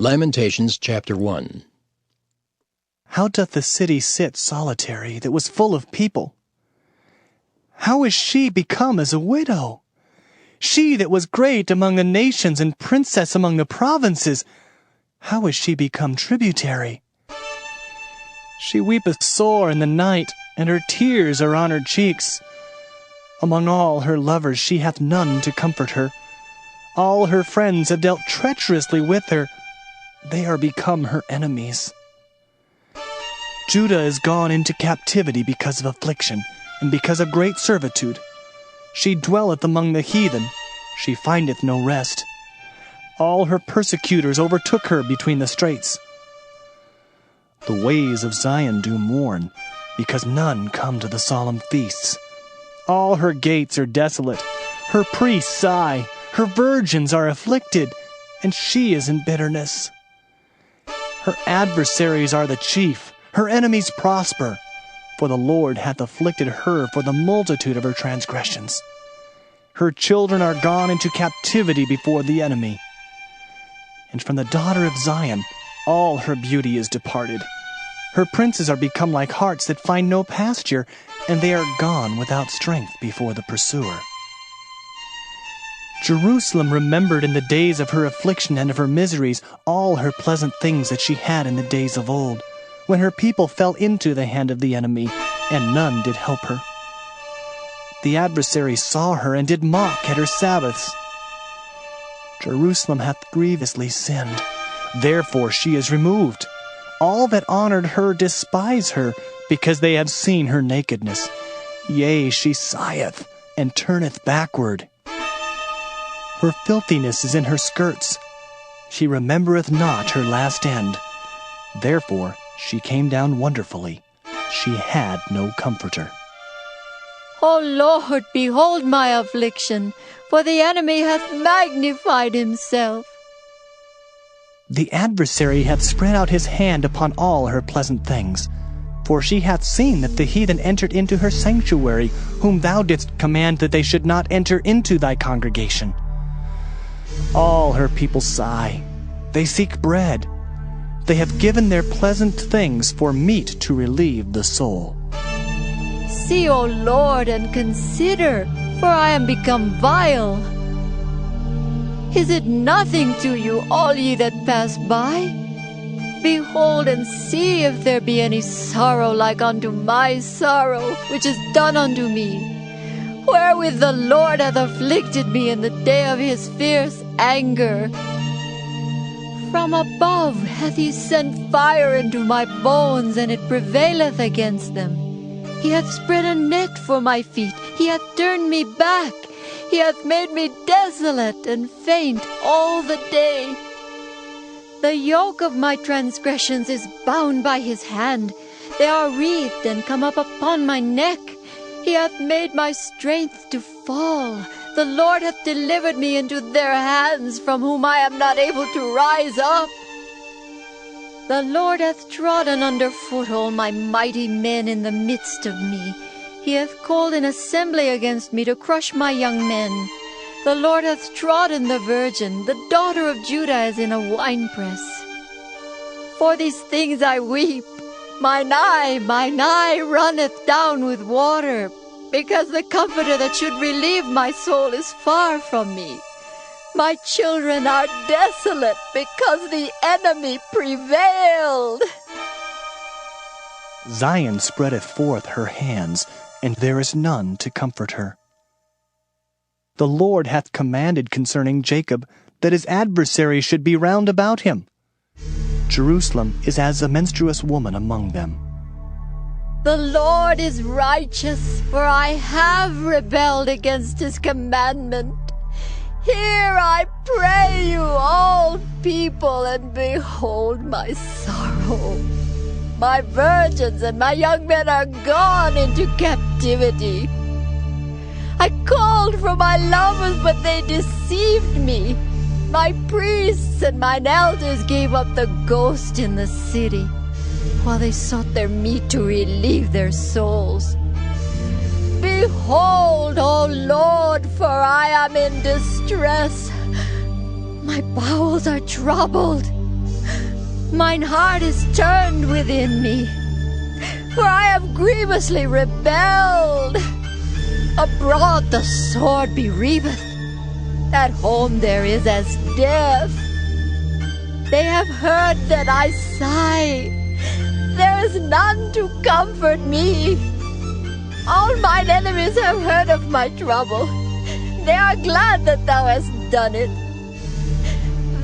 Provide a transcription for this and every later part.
Lamentations chapter 1. How doth the city sit solitary that was full of people? How is she become as a widow? She that was great among the nations and princess among the provinces, how is she become tributary? She weepeth sore in the night, and her tears are on her cheeks. Among all her lovers she hath none to comfort her. All her friends have dealt treacherously with her. They are become her enemies. Judah is gone into captivity because of affliction, and because of great servitude. She dwelleth among the heathen, she findeth no rest. All her persecutors overtook her between the straits. The ways of Zion do mourn, because none come to the solemn feasts. All her gates are desolate, her priests sigh, her virgins are afflicted, and she is in bitterness. Her adversaries are the chief, her enemies prosper, for the Lord hath afflicted her for the multitude of her transgressions. Her children are gone into captivity before the enemy. And from the daughter of Zion all her beauty is departed. Her princes are become like harts that find no pasture, and they are gone without strength before the pursuer. Jerusalem remembered in the days of her affliction and of her miseries all her pleasant things that she had in the days of old, when her people fell into the hand of the enemy, and none did help her. The adversary saw her and did mock at her Sabbaths. Jerusalem hath grievously sinned, therefore she is removed. All that honored her despise her, because they have seen her nakedness. Yea, she sigheth, and turneth backward. Her filthiness is in her skirts. She remembereth not her last end. Therefore she came down wonderfully. She had no comforter. O Lord, behold my affliction, for the enemy hath magnified himself. The adversary hath spread out his hand upon all her pleasant things. For she hath seen that the heathen entered into her sanctuary, whom thou didst command that they should not enter into thy congregation. All her people sigh. They seek bread. They have given their pleasant things for meat to relieve the soul. See, O Lord, and consider, for I am become vile. Is it nothing to you, all ye that pass by? Behold and see if there be any sorrow like unto my sorrow, which is done unto me, wherewith the Lord hath afflicted me in the day of his fierce anger. From above hath he sent fire into my bones, and it prevaileth against them. He hath spread a net for my feet, he hath turned me back, he hath made me desolate and faint all the day. The yoke of my transgressions is bound by his hand, they are wreathed and come up upon my neck. He hath made my strength to fall. The Lord hath delivered me into their hands, from whom I am not able to rise up. The Lord hath trodden under foot all my mighty men in the midst of me. He hath called an assembly against me to crush my young men. The Lord hath trodden the virgin, the daughter of Judah as in a winepress. For these things I weep. Mine eye runneth down with water, because the comforter that should relieve my soul is far from me. My children are desolate, because the enemy prevailed. Zion spreadeth forth her hands, and there is none to comfort her. The Lord hath commanded concerning Jacob that his adversaries should be round about him. Jerusalem is as a menstruous woman among them. The Lord is righteous, for I have rebelled against his commandment. Hear, I pray you, all people, and behold my sorrow. My virgins and my young men are gone into captivity. I called for my lovers, but they deceived me. My priests and mine elders gave up the ghost in the city, while they sought their meat to relieve their souls. Behold, O Lord, for I am in distress. My bowels are troubled. Mine heart is turned within me, for I have grievously rebelled. Abroad the sword bereaveth, at home there is as death. They have heard that I sigh, there is none to comfort me. All mine enemies have heard of my trouble, they are glad that thou hast done it.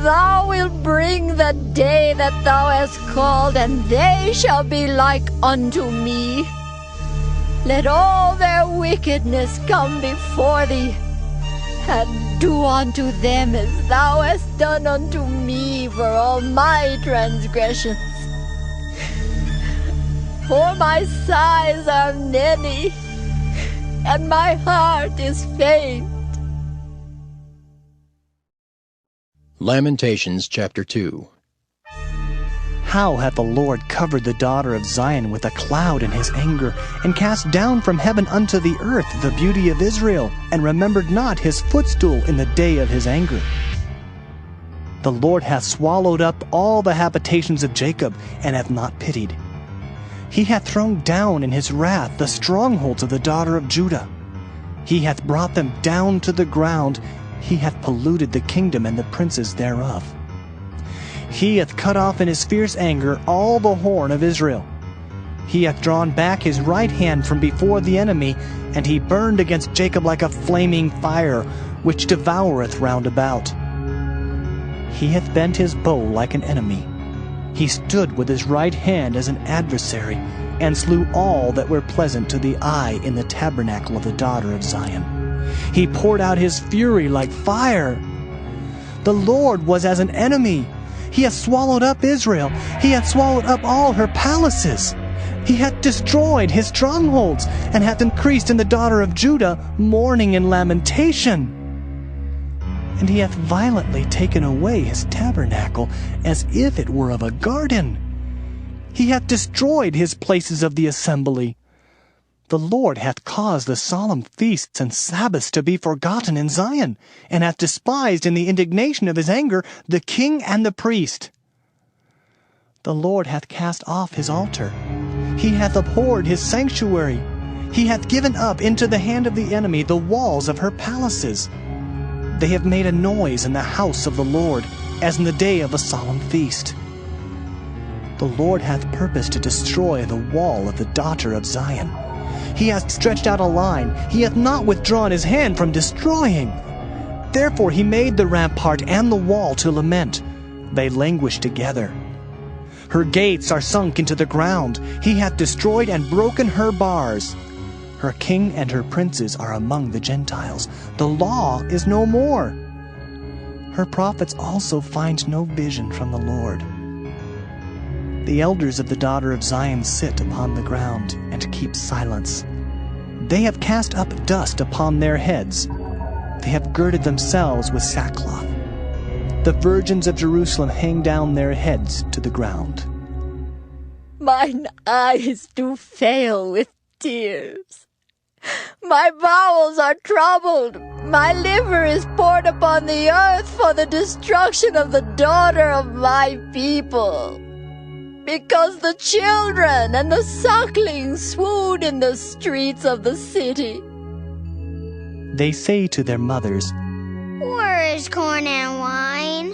Thou wilt bring the day that thou hast called, and they shall be like unto me. Let all their wickedness come before thee, and do unto them as thou hast done unto me for all my transgressions. For my sighs are many, and my heart is faint. Lamentations chapter 2. How hath the Lord covered the daughter of Zion with a cloud in his anger, and cast down from heaven unto the earth the beauty of Israel, and remembered not his footstool in the day of his anger. The Lord hath swallowed up all the habitations of Jacob, and hath not pitied. He hath thrown down in his wrath the strongholds of the daughter of Judah. He hath brought them down to the ground. He hath polluted the kingdom and the princes thereof. He hath cut off in his fierce anger all the horn of Israel. He hath drawn back his right hand from before the enemy, and he burned against Jacob like a flaming fire, which devoureth round about. He hath bent his bow like an enemy. He stood with his right hand as an adversary, and slew all that were pleasant to the eye in the tabernacle of the daughter of Zion. He poured out his fury like fire. The Lord was as an enemy. He hath swallowed up Israel. He hath swallowed up all her palaces. He hath destroyed his strongholds, and hath increased in the daughter of Judah mourning and lamentation. And he hath violently taken away his tabernacle, as if it were of a garden. He hath destroyed his places of the assembly. The Lord hath caused the solemn feasts and Sabbaths to be forgotten in Zion, and hath despised in the indignation of his anger the king and the priest. The Lord hath cast off his altar. He hath abhorred his sanctuary. He hath given up into the hand of the enemy the walls of her palaces. They have made a noise in the house of the Lord, as in the day of a solemn feast. The Lord hath purposed to destroy the wall of the daughter of Zion. He hath stretched out a line. He hath not withdrawn his hand from destroying. Therefore he made the rampart and the wall to lament. They languish together. Her gates are sunk into the ground. He hath destroyed and broken her bars. Her king and her princes are among the Gentiles. The law is no more. Her prophets also find no vision from the Lord. The elders of the daughter of Zion sit upon the ground and keep silence. They have cast up dust upon their heads. They have girded themselves with sackcloth. The virgins of Jerusalem hang down their heads to the ground. Mine eyes do fail with tears. My bowels are troubled. My liver is poured upon the earth for the destruction of the daughter of my people. Because the children and the sucklings swoon in the streets of the city. They say to their mothers, "Where is corn and wine?"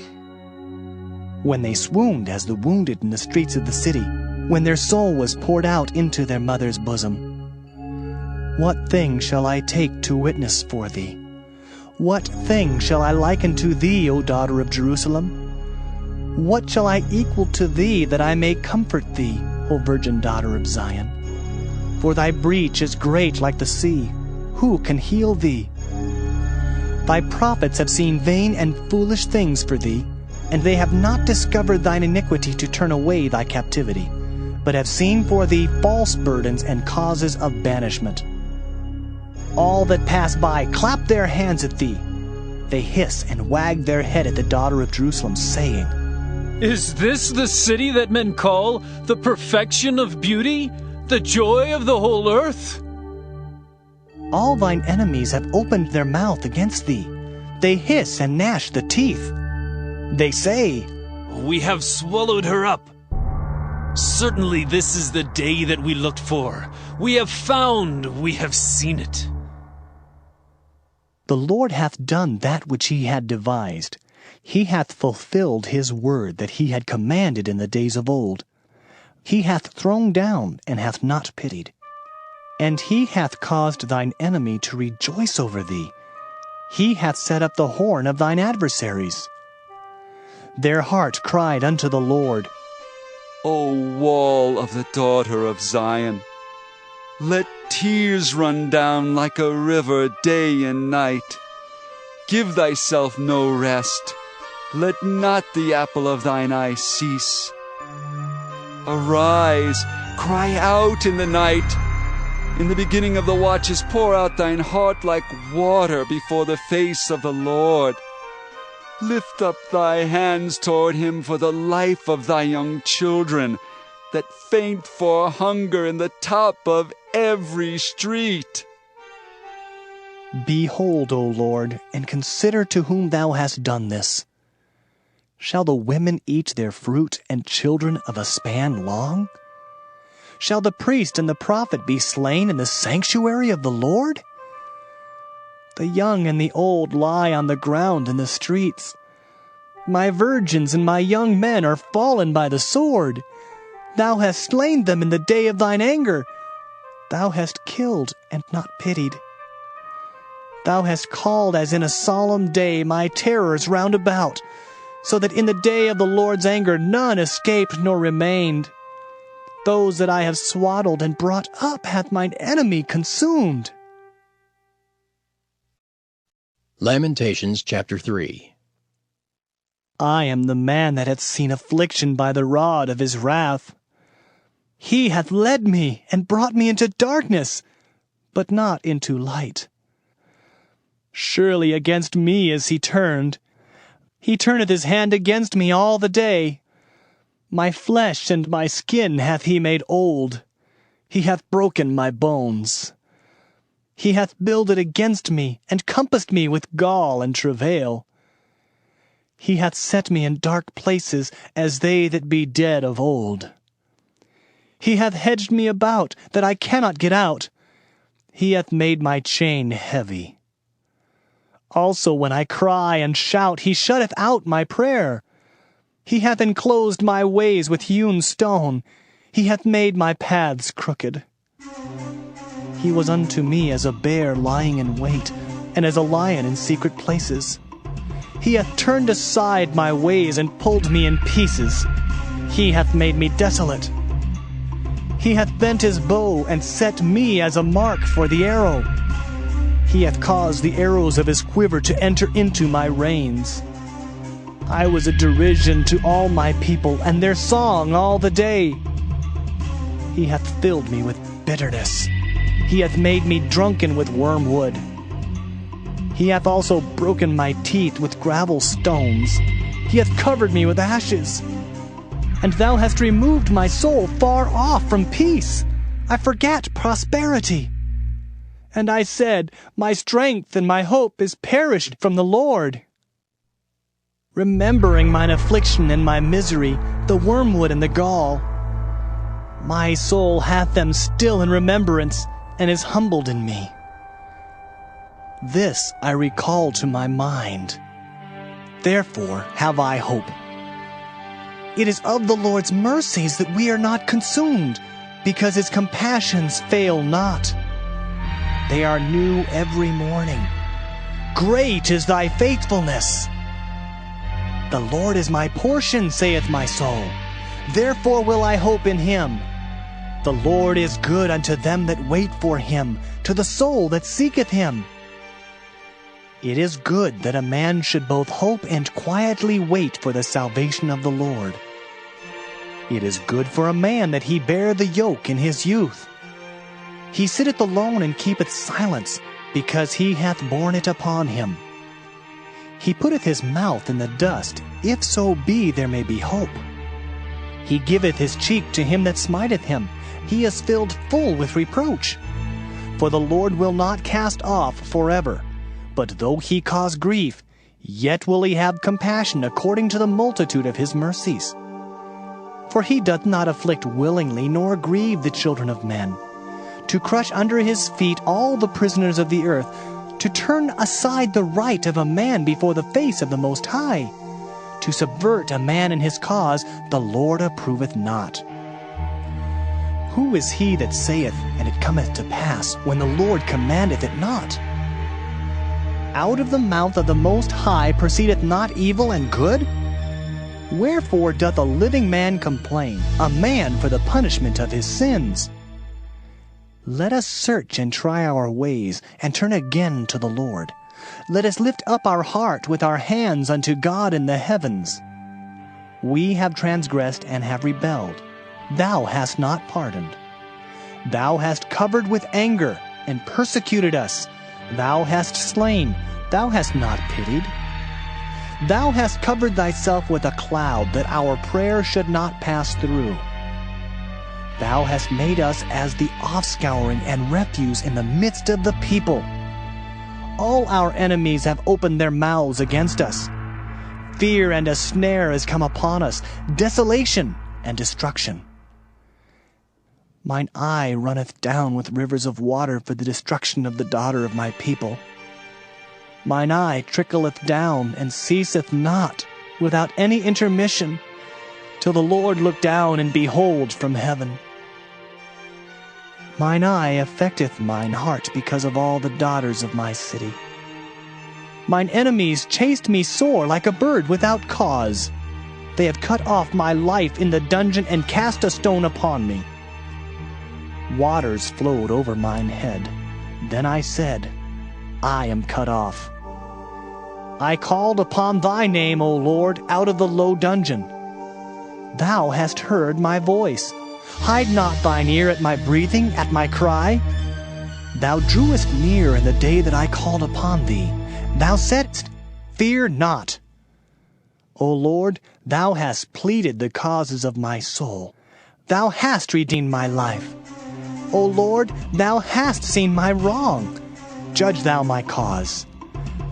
when they swooned as the wounded in the streets of the city, when their soul was poured out into their mother's bosom. What thing shall I take to witness for thee? What thing shall I liken to thee, O daughter of Jerusalem? What shall I equal to thee, that I may comfort thee, O virgin daughter of Zion? For thy breach is great like the sea. Who can heal thee? Thy prophets have seen vain and foolish things for thee, and they have not discovered thine iniquity to turn away thy captivity, but have seen for thee false burdens and causes of banishment. All that pass by clap their hands at thee. They hiss and wag their head at the daughter of Jerusalem, saying, "Is this the city that men call the perfection of beauty, the joy of the whole earth?" All thine enemies have opened their mouth against thee. They hiss and gnash the teeth. They say, We have swallowed her up. Certainly this is the day that we looked for. We have found, we have seen it. The Lord hath done that which he had devised. He hath fulfilled his word that he had commanded in the days of old. He hath thrown down, and hath not pitied. And he hath caused thine enemy to rejoice over thee. He hath set up the horn of thine adversaries. Their heart cried unto the Lord, O wall of the daughter of Zion, let tears run down like a river day and night. Give thyself no rest. Let not the apple of thine eye cease. Arise, cry out in the night. In the beginning of the watches pour out thine heart like water before the face of the Lord. Lift up thy hands toward him for the life of thy young children, that faint for hunger in the top of every street. Behold, O Lord, and consider to whom thou hast done this. Shall the women eat their fruit, and children of a span long? Shall the priest and the prophet be slain in the sanctuary of the Lord? The young and the old lie on the ground in the streets. My virgins and my young men are fallen by the sword. Thou hast slain them in the day of thine anger. Thou hast killed and not pitied. Thou hast called as in a solemn day my terrors round about, so that in the day of the Lord's anger none escaped nor remained. Those that I have swaddled and brought up hath mine enemy consumed. Lamentations chapter 3. I am the man that hath seen affliction by the rod of his wrath. He hath led me and brought me into darkness, but not into light. Surely against me is he turned. He turneth his hand against me all the day. My flesh and my skin hath he made old. He hath broken my bones. He hath builded against me, and compassed me with gall and travail. He hath set me in dark places, as they that be dead of old. He hath hedged me about, that I cannot get out. He hath made my chain heavy. Also when I cry and shout, he shutteth out my prayer. He hath enclosed my ways with hewn stone. He hath made my paths crooked. He was unto me as a bear lying in wait, and as a lion in secret places. He hath turned aside my ways and pulled me in pieces. He hath made me desolate. He hath bent his bow and set me as a mark for the arrow. He hath caused the arrows of his quiver to enter into my reins. I was a derision to all my people, and their song all the day. He hath filled me with bitterness. He hath made me drunken with wormwood. He hath also broken my teeth with gravel stones. He hath covered me with ashes. And thou hast removed my soul far off from peace. I forgat prosperity. And I said, my strength and my hope is perished from the Lord. Remembering mine affliction and my misery, the wormwood and the gall, my soul hath them still in remembrance, and is humbled in me. This I recall to my mind. Therefore have I hope. It is of the Lord's mercies that we are not consumed, because his compassions fail not. They are new every morning. Great is thy faithfulness. The Lord is my portion, saith my soul. Therefore will I hope in him. The Lord is good unto them that wait for him, to the soul that seeketh him. It is good that a man should both hope and quietly wait for the salvation of the Lord. It is good for a man that he bear the yoke in his youth. He sitteth alone and keepeth silence, because he hath borne it upon him. He putteth his mouth in the dust, if so be there may be hope. He giveth his cheek to him that smiteth him. He is filled full with reproach. For the Lord will not cast off forever, but though he cause grief, Yet will he have compassion according to the multitude of his mercies. For he doth not afflict willingly, nor grieve the children of men, to crush under his feet all the prisoners of the earth, to turn aside the right of a man before the face of the Most High, to subvert a man in his cause, the Lord approveth not. Who is he that saith, and it cometh to pass, when the Lord commandeth it not? Out of the mouth of the Most High proceedeth not evil and good? Wherefore doth a living man complain, a man for the punishment of his sins? Let us search and try our ways, and turn again to the Lord. Let us lift up our heart with our hands unto God in the heavens. We have transgressed and have rebelled. Thou hast not pardoned. Thou hast covered with anger, and persecuted us. Thou hast slain, thou hast not pitied. Thou hast covered thyself with a cloud, that our prayer should not pass through. Thou hast made us as the offscouring and refuse in the midst of the people. All our enemies have opened their mouths against us. Fear and a snare is come upon us, desolation and destruction. Mine eye runneth down with rivers of water for the destruction of the daughter of my people. Mine eye trickleth down and ceaseth not, without any intermission, till the Lord look down and behold from heaven. Mine eye affecteth mine heart because of all the daughters of my city. Mine enemies chased me sore like a bird without cause. They have cut off my life in the dungeon and cast a stone upon me. Waters flowed over mine head. Then I said, I am cut off. I called upon thy name, O Lord, out of the low dungeon. Thou hast heard my voice. Hide not thine ear at my breathing, at my cry. Thou drewest near in the day that I called upon thee. Thou saidst, Fear not. O Lord, thou hast pleaded the causes of my soul. Thou hast redeemed my life. O Lord, thou hast seen my wrong. Judge thou my cause.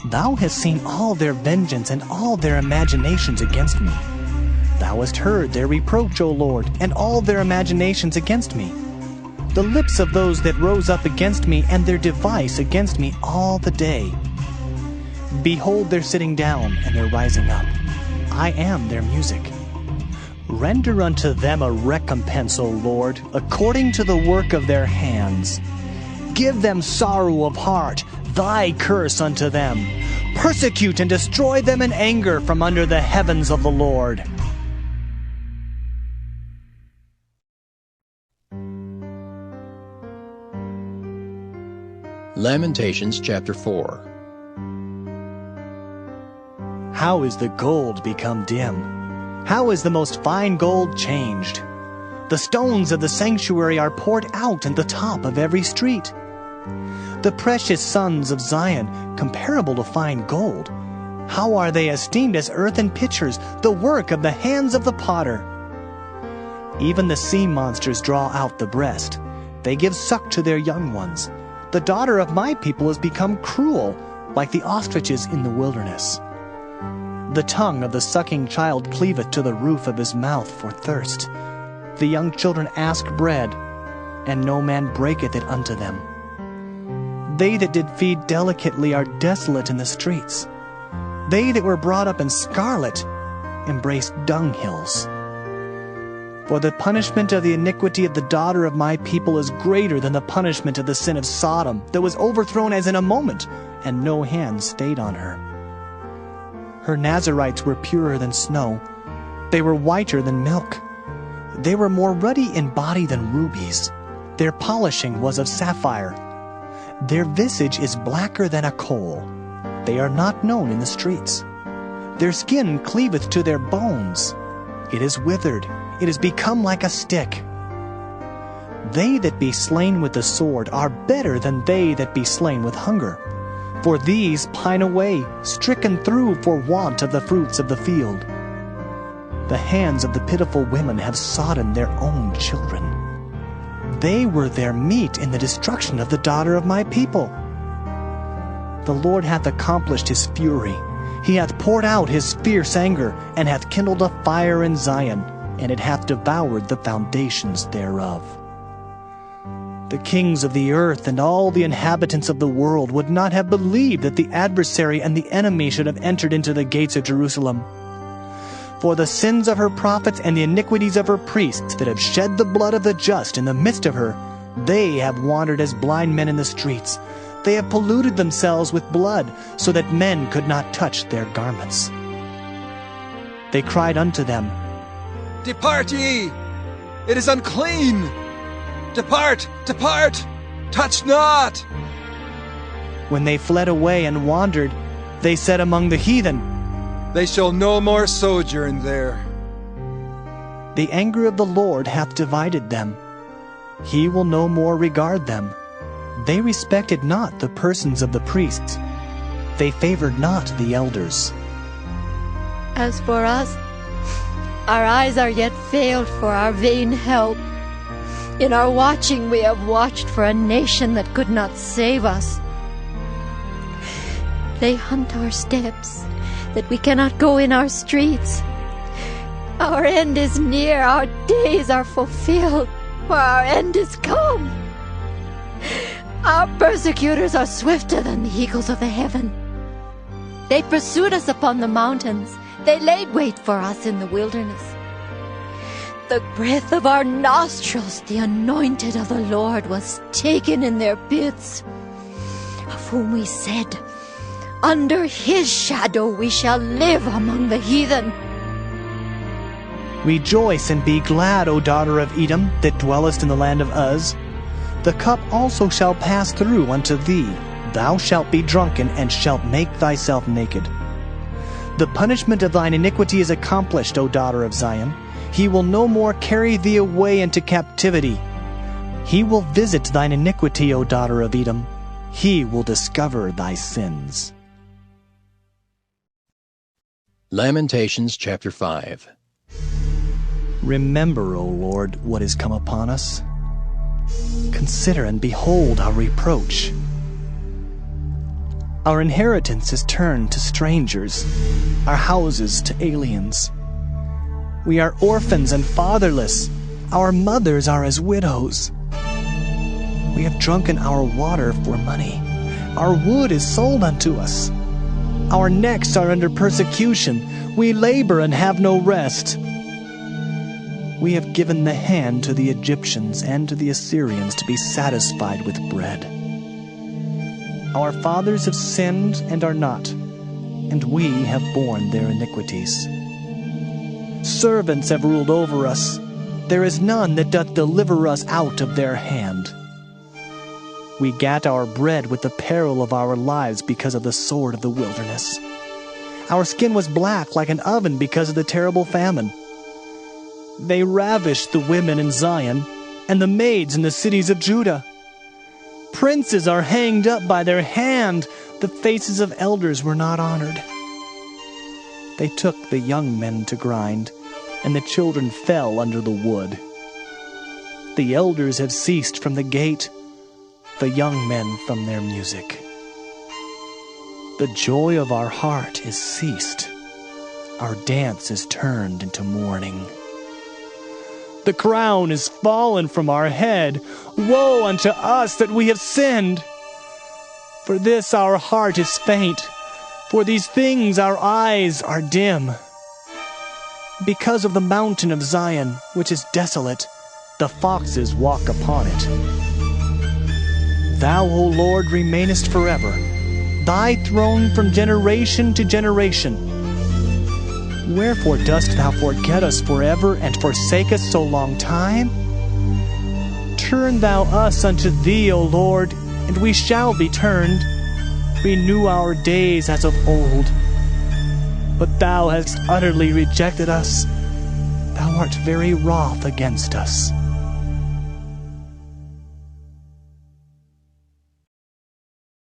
Thou hast seen all their vengeance and all their imaginations against me. Thou hast heard their reproach, O Lord, and all their imaginations against me. The lips of those that rose up against me, and their device against me all the day. Behold their sitting down, and their rising up. I am their music. Render unto them a recompense, O Lord, according to the work of their hands. Give them sorrow of heart, thy curse unto them. Persecute and destroy them in anger from under the heavens of the Lord. Lamentations chapter 4. How is the gold become dim? How is the most fine gold changed? The stones of the sanctuary are poured out in the top of every street. The precious sons of Zion, comparable to fine gold, how are they esteemed as earthen pitchers, the work of the hands of the potter? Even the sea monsters draw out the breast. They give suck to their young ones. The daughter of my people has become cruel, like the ostriches in the wilderness. The tongue of the sucking child cleaveth to the roof of his mouth for thirst. The young children ask bread, and no man breaketh it unto them. They that did feed delicately are desolate in the streets. They that were brought up in scarlet embrace dunghills. For the punishment of the iniquity of the daughter of my people is greater than the punishment of the sin of Sodom, that was overthrown as in a moment, and no hand stayed on her. Her Nazarites were purer than snow. They were whiter than milk. They were more ruddy in body than rubies. Their polishing was of sapphire. Their visage is blacker than a coal. They are not known in the streets. Their skin cleaveth to their bones. It is withered. It is become like a stick. They that be slain with the sword are better than they that be slain with hunger. For these pine away, stricken through for want of the fruits of the field. The hands of the pitiful women have sodden their own children. They were their meat in the destruction of the daughter of my people. The Lord hath accomplished his fury. He hath poured out his fierce anger, and hath kindled a fire in Zion, and it hath devoured the foundations thereof. The kings of the earth and all the inhabitants of the world would not have believed that the adversary and the enemy should have entered into the gates of Jerusalem. For the sins of her prophets and the iniquities of her priests that have shed the blood of the just in the midst of her, they have wandered as blind men in the streets. They have polluted themselves with blood, so that men could not touch their garments. They cried unto them, Depart ye! It is unclean! Depart! Depart! Touch not! When they fled away and wandered, they said among the heathen, They shall no more sojourn there. The anger of the Lord hath divided them. He will no more regard them. They respected not the persons of the priests. They favored not the elders. As for us, our eyes are yet failed for our vain help. In our watching we have watched for a nation that could not save us. They hunt our steps, that we cannot go in our streets. Our end is near, our days are fulfilled, for our end is come. Our persecutors are swifter than the eagles of the heaven. They pursued us upon the mountains. They laid wait for us in the wilderness. The breath of our nostrils, the anointed of the Lord, was taken in their pits, of whom we said, Under his shadow we shall live among the heathen. Rejoice and be glad, O daughter of Edom, that dwellest in the land of Uz. The cup also shall pass through unto thee. Thou shalt be drunken, and shalt make thyself naked. The punishment of thine iniquity is accomplished, O daughter of Zion. He will no more carry thee away into captivity. He will visit thine iniquity, O daughter of Edom. He will discover thy sins. Lamentations chapter 5. Remember, O Lord, what is come upon us. Consider and behold our reproach. Our inheritance is turned to strangers, our houses to aliens. We are orphans and fatherless. Our mothers are as widows. We have drunken our water for money. Our wood is sold unto us. Our necks are under persecution. We labor and have no rest. We have given the hand to the Egyptians and to the Assyrians to be satisfied with bread. Our fathers have sinned and are not, and we have borne their iniquities. Servants have ruled over us. There is none that doth deliver us out of their hand. We gat our bread with the peril of our lives because of the sword of the wilderness. Our skin was black like an oven because of the terrible famine. They ravished the women in Zion, and the maids in the cities of Judah. Princes are hanged up by their hand. The faces of elders were not honored. They took the young men to grind, and the children fell under the wood. The elders have ceased from the gate, the young men from their music. The joy of our heart is ceased. Our dance is turned into mourning. The crown is fallen from our head. Woe unto us that we have sinned! For this our heart is faint. For these things our eyes are dim. Because of the mountain of Zion, which is desolate, the foxes walk upon it. Thou, O Lord, remainest forever, thy throne from generation to generation. Wherefore dost thou forget us forever, and forsake us so long time? Turn thou us unto thee, O Lord, and we shall be turned. Renew our days as of old. But thou hast utterly rejected us. Thou art very wroth against us.